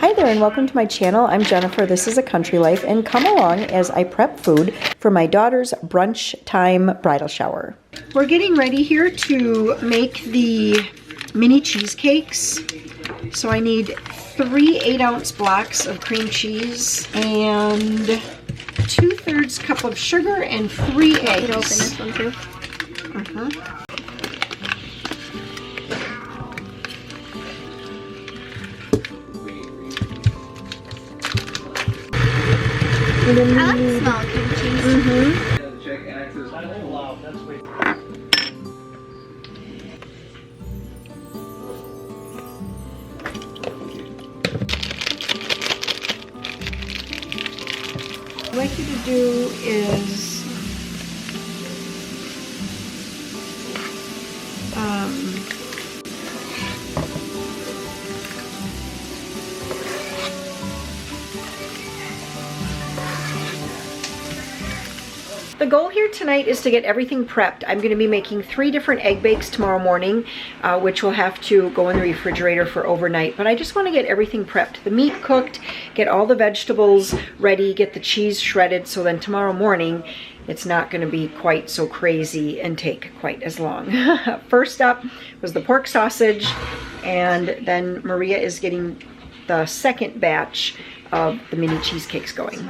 Hi there and welcome to my channel. I'm Jennifer. This is A Country Life, and come along as I prep food for my daughter's brunch time bridal shower. We're getting ready here to make the mini cheesecakes. So I need 3 8-ounce blocks of cream cheese and 2/3 cup of sugar and 3 eggs. I can open this one too. I like the smell of cream cheese. What I'd like you to do is the goal here tonight is to get everything prepped. I'm going to be making 3 different egg bakes tomorrow morning, which will have to go in the refrigerator for overnight. But I just want to get everything prepped. The meat cooked, get all the vegetables ready, get the cheese shredded, so then tomorrow morning it's not going to be quite so crazy and take quite as long. First up was the pork sausage, and then Maria is getting the second batch of the mini cheesecakes going.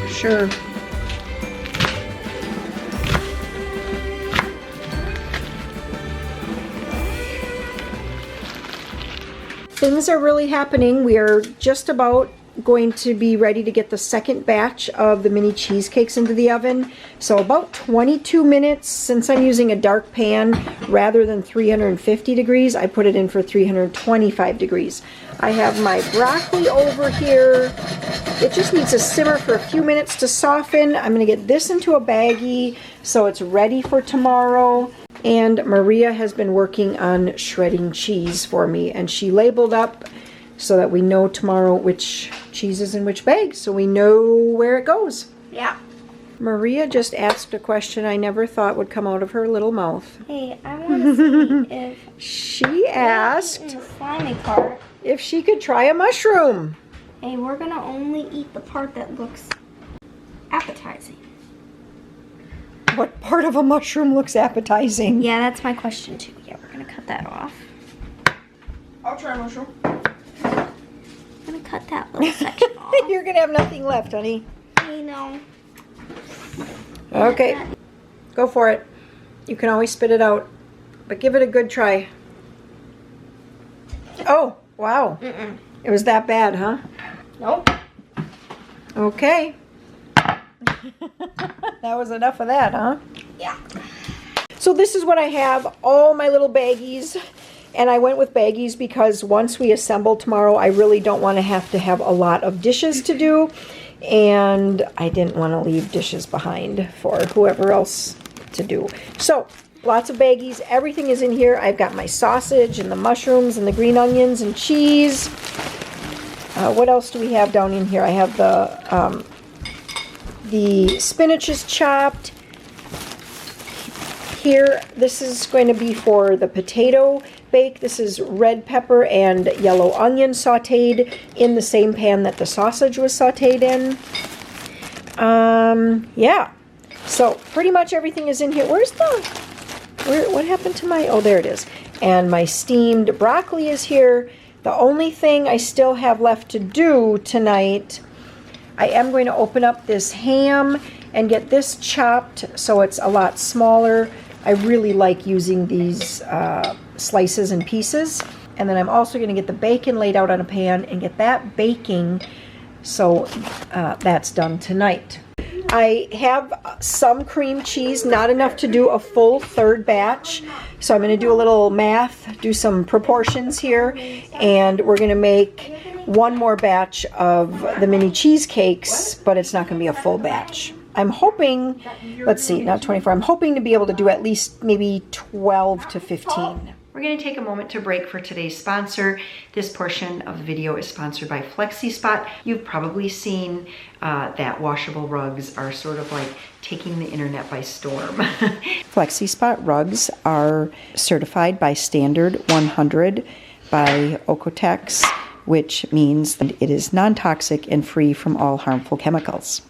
Sure. Things are really happening. We are just about going to be ready to get the second batch of the mini cheesecakes into the oven. So about 22 minutes. Since I'm using a dark pan rather than 350 degrees, I put it in for 325 degrees. I have my broccoli over here. It just needs to simmer for a few minutes to soften. I'm going to get this into a baggie so it's ready for tomorrow. And Maria has been working on shredding cheese for me, and she labeled up so that we know tomorrow which cheese is in which bag, so we know where it goes. Yeah. Maria just asked a question I never thought would come out of her little mouth. Hey, I want to see if she asked in the slimy part if she could try a mushroom. Hey, we're gonna only eat the part that looks appetizing. What part of a mushroom looks appetizing? Yeah, that's my question too. Yeah, we're gonna cut that off. I'll try a mushroom. I'm gonna cut that little section off. You're gonna have nothing left, honey. You know. Okay, go for it. You can always spit it out, but give it a good try. Oh, wow. It was that bad, huh? Nope. Okay. That was enough of that, huh? Yeah. So this is what I have, all my little baggies. And I went with baggies because once we assemble tomorrow, I really don't want to have a lot of dishes to do. And I didn't want to leave dishes behind for whoever else to do. So, lots of baggies. Everything is in here. I've got my sausage and the mushrooms and the green onions and cheese. What else do we have down in here? I have the spinach is chopped. Here, this is going to be for the potato bake. This is red pepper and yellow onion sauteed in the same pan that the sausage was sauteed in. Yeah. So pretty much everything is in here. What happened to my, oh, there it is. And my steamed broccoli is here. The only thing I still have left to do tonight, I am going to open up this ham and get this chopped so it's a lot smaller. I really like using these slices and pieces. And then I'm also going to get the bacon laid out on a pan and get that baking, so that's done tonight. I have some cream cheese, not enough to do a full third batch. So I'm going to do a little math, do some proportions here, and we're going to make one more batch of the mini cheesecakes, but it's not going to be a full batch. I'm hoping, let's see, not 24, I'm hoping to be able to do at least maybe 12 to 15. We're going to take a moment to break for today's sponsor. This portion of the video is sponsored by FlexiSpot. You've probably seen that washable rugs are sort of like taking the internet by storm. FlexiSpot rugs are certified by Standard 100 by Okotex, which means that it is non-toxic and free from all harmful chemicals.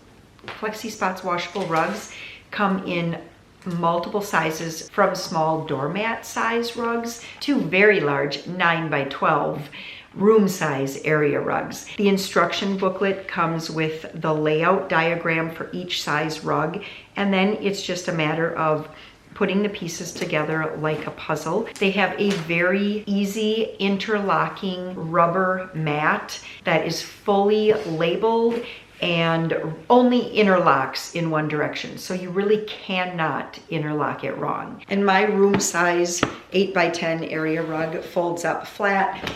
FlexiSpot's washable rugs come in multiple sizes, from small doormat size rugs to very large 9 by 12 room size area rugs. The instruction booklet comes with the layout diagram for each size rug, and then it's just a matter of putting the pieces together like a puzzle. They have a very easy interlocking rubber mat that is fully labeled and only interlocks in one direction. So you really cannot interlock it wrong. And my room size 8 by 10 area rug folds up flat,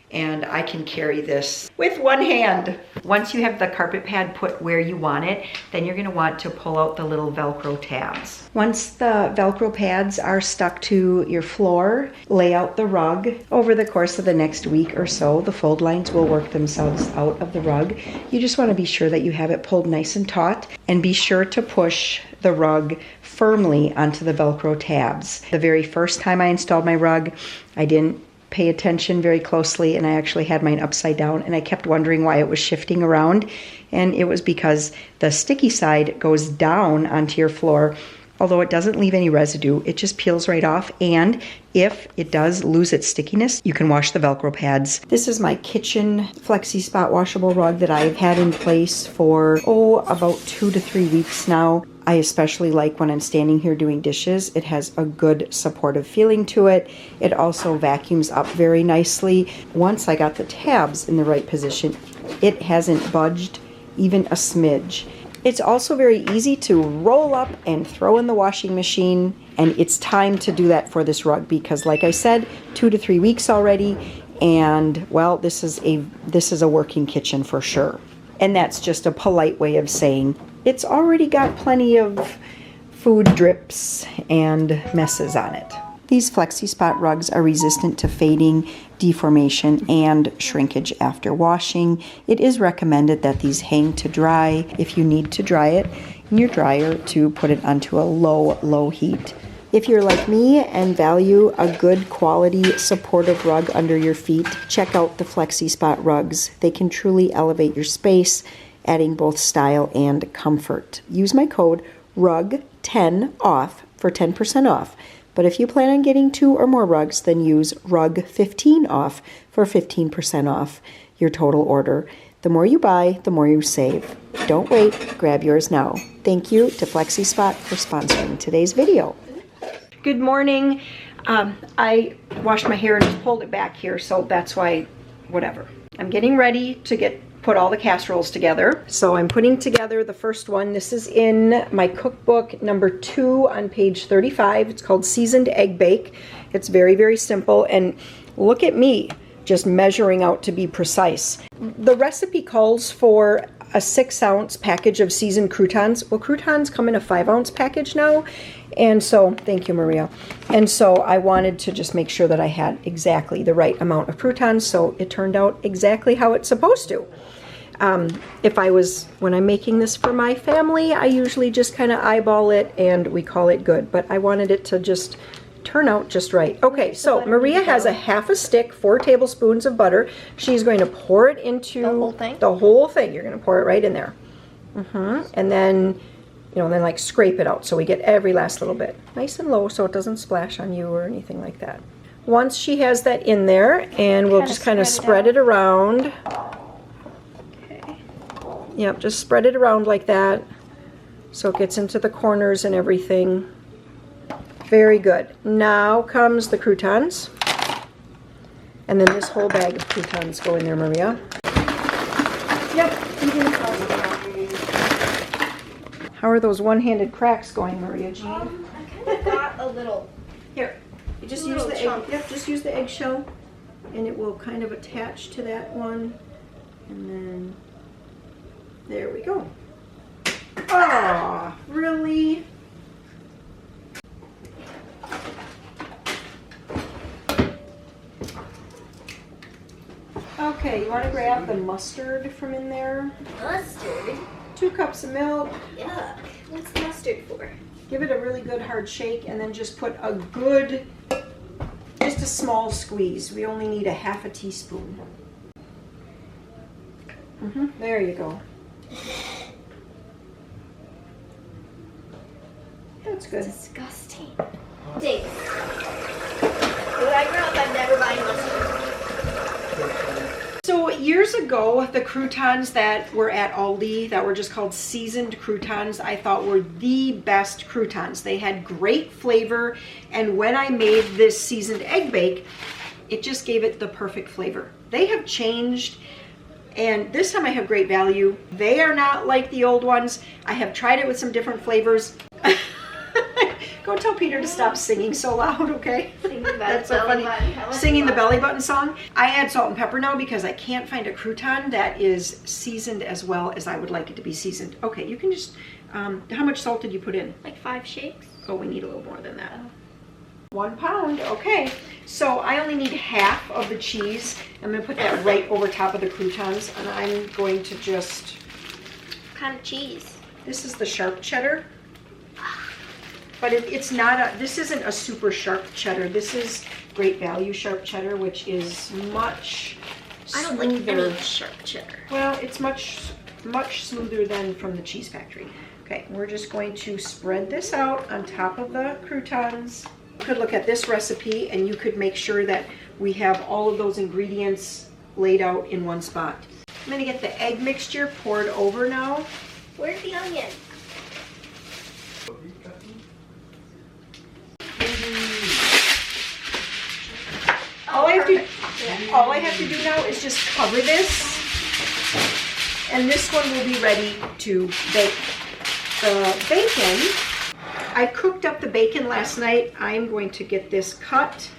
and I can carry this with one hand. Once you have the carpet pad put where you want it, then you're gonna want to pull out the little Velcro tabs. Once the Velcro pads are stuck to your floor, lay out the rug. Over the course of the next week or so, the fold lines will work themselves out of the rug. You just wanna be sure that you have it pulled nice and taut, and be sure to push the rug firmly onto the Velcro tabs. The very first time I installed my rug, I didn't pay attention very closely, and I actually had mine upside down, and I kept wondering why it was shifting around, and it was because the sticky side goes down onto your floor. Although it doesn't leave any residue, it just peels right off, and if it does lose its stickiness, you can wash the Velcro pads. This is my kitchen FlexiSpot washable rug that I've had in place for, about 2 to 3 weeks now. I especially like when I'm standing here doing dishes. It has a good supportive feeling to it. It also vacuums up very nicely. Once I got the tabs in the right position, it hasn't budged even a smidge. It's also very easy to roll up and throw in the washing machine, and it's time to do that for this rug because, like I said, 2 to 3 weeks already, and well, this is a working kitchen for sure. And that's just a polite way of saying it's already got plenty of food drips and messes on it. These FlexiSpot rugs are resistant to fading, deformation, and shrinkage after washing. It is recommended that these hang to dry if you need to dry it in your dryer to put it onto a low heat. If you're like me and value a good quality supportive rug under your feet, check out the FlexiSpot rugs. They can truly elevate your space, adding both style and comfort. Use my code RUG10OFF for 10% off. But if you plan on getting 2 or more rugs, then use RUG15OFF for 15% off your total order. The more you buy, the more you save. Don't wait, grab yours now. Thank you to FlexiSpot for sponsoring today's video. Good morning. I washed my hair and just pulled it back here, so that's why, whatever. I'm getting ready to put all the casseroles together. So I'm putting together the first one. This is in my cookbook number 2 on page 35. It's called Seasoned Egg Bake. It's very, very simple, and look at me just measuring out to be precise. The recipe calls for a 6-ounce package of seasoned croutons. Well, croutons come in a 5-ounce package now, and so, thank you, Maria. And so I wanted to just make sure that I had exactly the right amount of croutons, so it turned out exactly how it's supposed to. When I'm making this for my family, I usually just kind of eyeball it and we call it good, but I wanted it to just turn out just right. Okay, so Maria has a half a stick, 4 tablespoons of butter. She's going to pour it into the whole thing. The whole thing. You're going to pour it right in there. And then, then like scrape it out so we get every last little bit. Nice and low so it doesn't splash on you or anything like that. Once she has that in there, and we'll just kind of spread it around. Okay. Yep, just spread it around like that so it gets into the corners and everything. Very good. Now comes the croutons. And then this whole bag of croutons go in there, Maria. Yep. How are those one-handed cracks going, Maria Jean? I kind of got a little. Here, you just use Little the egg. chunks. Yep, just use the eggshell, and it will kind of attach to that one, and then there we go. Oh, really? Okay, you want to grab the mustard from in there? Mustard? 2 cups of milk. Yuck. What's mustard for? Give it a really good hard shake, and then just put a good, just a small squeeze. We only need a half a teaspoon. There you go. That's good. Disgusting. Thanks. When I grow up, I'm never buying mustard. So years ago, the croutons that were at Aldi, that were just called seasoned croutons, I thought were the best croutons. They had great flavor, and when I made this seasoned egg bake, it just gave it the perfect flavor. They have changed, and this time I have great value. They are not like the old ones. I have tried it with some different flavors. Go tell Peter to stop singing so loud, okay? That's so funny. Singing the belly button song. I add salt and pepper now because I can't find a crouton that is seasoned as well as I would like it to be seasoned. Okay, you can just, how much salt did you put in? Like 5 shakes? Oh, we need a little more than that. 1 pound, okay. So I only need half of the cheese. I'm gonna put that right over top of the croutons, and I'm going to just... What kind of cheese? This is the sharp cheddar. But it's not a, this isn't a super sharp cheddar. This is great value sharp cheddar, which is much smoother. I don't like any sharp cheddar. Well, it's much smoother than from the cheese factory. Okay, we're just going to spread this out on top of the croutons. You could look at this recipe and you could make sure that we have all of those ingredients laid out in one spot. I'm gonna get the egg mixture poured over now. Where's the onion? All I have to do now is just cover this, and this one will be ready to bake. The bacon, I cooked up the bacon last night. I'm going to get this cut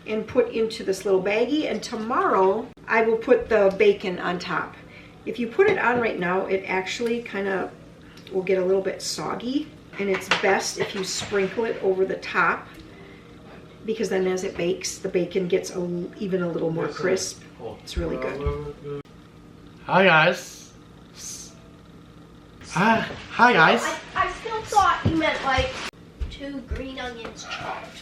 and put into this little baggie, and tomorrow I will put the bacon on top. If you put it on right now, it actually kind of will get a little bit soggy, and it's best if you sprinkle it over the top, because then as it bakes, the bacon gets even a little more crisp. It's really good. Hi guys. Hi guys. I still thought you meant like 2 green onions chopped.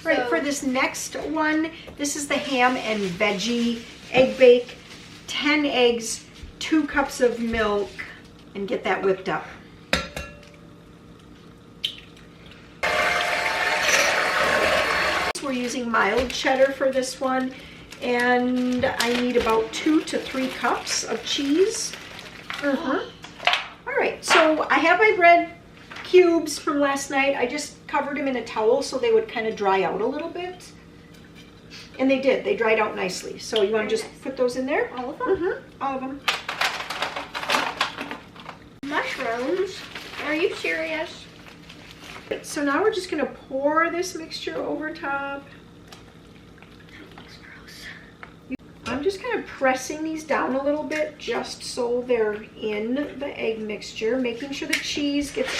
Right, So- for this next one, this is the ham and veggie egg bake. 10 eggs, 2 cups of milk, and get that whipped up. We're using mild cheddar for this one, and I need about 2 to 3 cups of cheese. All right, so I have my bread cubes from last night. I just covered them in a towel so they would kind of dry out a little bit. And they did, they dried out nicely. So you want to just put those in there? All of them? All of them. Mushrooms? Are you serious? So now we're just going to pour this mixture over top. That looks gross. I'm just kind of pressing these down a little bit just so they're in the egg mixture, making sure the cheese gets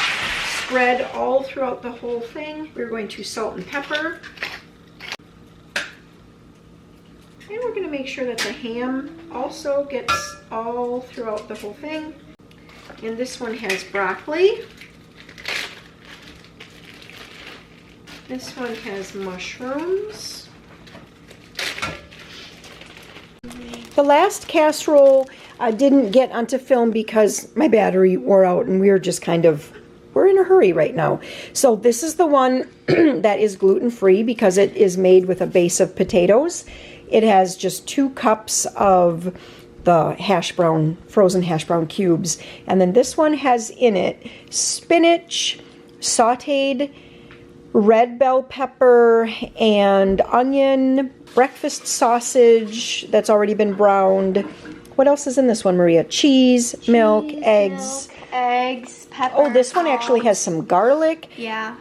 spread all throughout the whole thing. We're going to salt and pepper. And we're going to make sure that the ham also gets all throughout the whole thing. And this one has broccoli. This one has mushrooms. The last casserole didn't get onto film because my battery wore out and we're in a hurry right now. So this is the one that is gluten-free because it is made with a base of potatoes. It has just 2 cups of the frozen hash brown cubes. And then this one has in it spinach, sauteed red bell pepper and onion, breakfast sausage that's already been browned. What else is in this one, Maria? Cheese, milk, eggs. eggs, pepper. Oh, this one actually has some garlic. Yeah.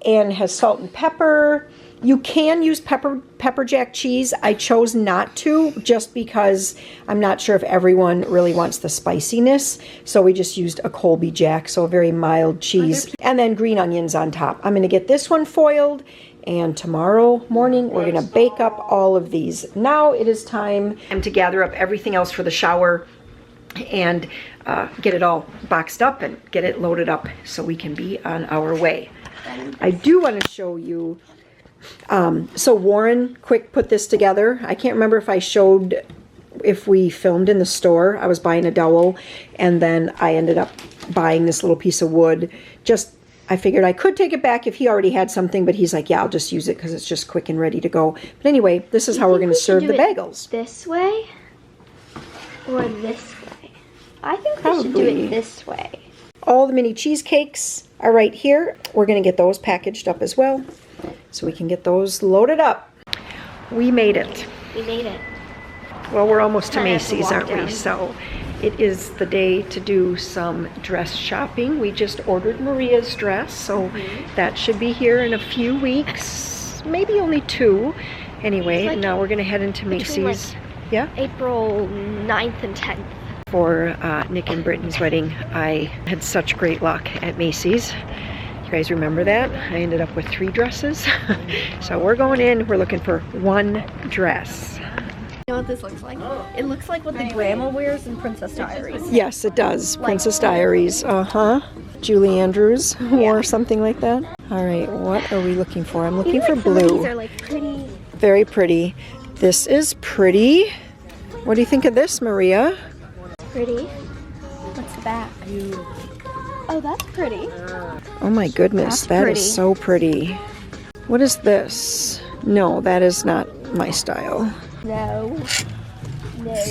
And has salt and pepper. You can use pepper jack cheese. I chose not to just because I'm not sure if everyone really wants the spiciness. So we just used a Colby Jack, so a very mild cheese. And then green onions on top. I'm going to get this one foiled, and tomorrow morning we're going to bake up all of these. Now it is time to gather up everything else for the shower and get it all boxed up and get it loaded up so we can be on our way. I do want to show you, so Warren quick put this together. I can't remember if I showed, if we filmed in the store. I was buying a dowel, and then I ended up buying this little piece of wood. Just, I figured I could take it back if he already had something, but he's like, yeah, I'll just use it because it's just quick and ready to go. But anyway, this is how we're going to serve the bagels. This way or this way? I think Probably. we should do it this way. All the mini cheesecakes are right here. We're going to get those packaged up as well, so we can get those loaded up. We made it. We made it. Well, we're almost to Kinda have to Macy's, walk aren't we? down. So it is the day to do some dress shopping. We just ordered Maria's dress, so that should be here in a few weeks, maybe only 2. Anyway, Like now we're going to head into Macy's. Yeah? April 9th and 10th. For Nick and Britton's wedding. I had such great luck at Macy's. You guys remember that? I ended up with 3 dresses. So we're going in, we're looking for 1 dress. You know what this looks like? It looks like what the grandma wears in Princess Diaries. Yes, it does. Princess Diaries. Julie Andrews wore something like that. All right, what are we looking for? I'm looking for Some of these blue. are like pretty. Very pretty. This is pretty. What do you think of this, Maria? Pretty. What's the back? Oh, that's pretty. Oh my goodness, that pretty. is so pretty. What is this? No, that is not my style. No. No.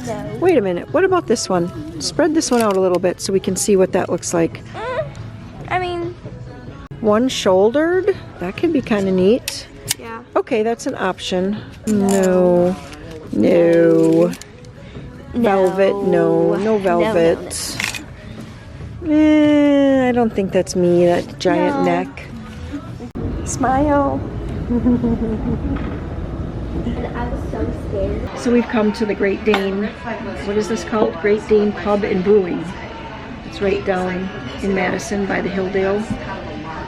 No. Wait a minute, what about this one? Spread this one out a little bit so we can see what that looks like. I mean, One-shouldered? That could be kind of neat. yeah. Okay, that's an option. No. No. Velvet, no velvet. I don't think that's me, that giant neck. Smile. And I was so scared. So we've come to the Great Dane, what is this called? Great Dane Pub and Brewing. It's right down in Madison by the Hilldale,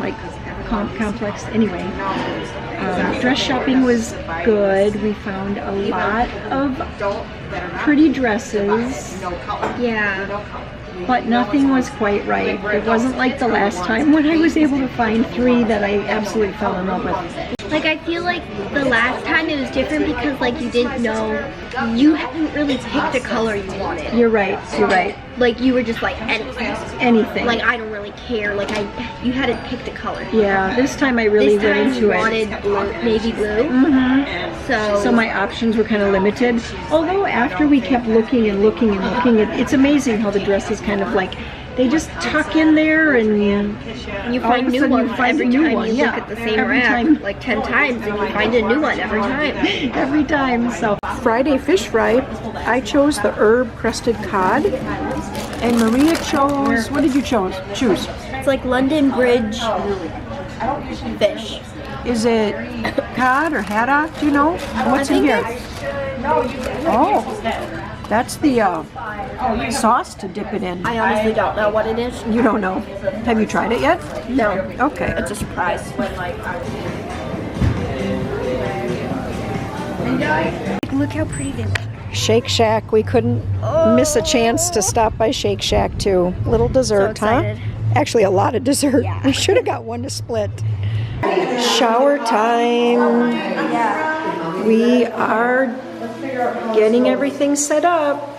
like complex. Anyway, dress shopping was good. We found a lot of pretty dresses. Yeah. But nothing was quite right. It wasn't like the last time when I was able to find 3 that I absolutely fell in love with. Like, I feel like the last time it was different because, like, you didn't know, you hadn't really picked a color you wanted. You're right, you're right. Like, you were just like, anything. Anything. Like, I don't really care. Like, you hadn't picked a color. Yeah, this time I really This went time into you it. wanted blue, navy blue. So my options were kind of limited. Although after we kept looking and looking and looking, it's amazing how the dresses kind of like, they just tuck in there and You all of find a new sudden ones you find every a new time one. you Yeah, look at the same every rack, time. like 10 times, and you find a new one every time. Every time. So Friday fish fry, I chose the herb crusted cod, and Maria chose, what did you choose? It's like London Bridge fish. Is it cod or haddock? Do you know? What's in here? Oh, that's the sauce to dip it in. I honestly don't know what it is. You don't know. Have you tried it yet? No. Okay. It's a surprise. Look how pretty they look. Shake Shack. We couldn't miss a chance to stop by Shake Shack too. Little dessert, So huh? excited. Actually, a lot of dessert. Yeah. We should have got one to split. Shower time. We are getting everything set up.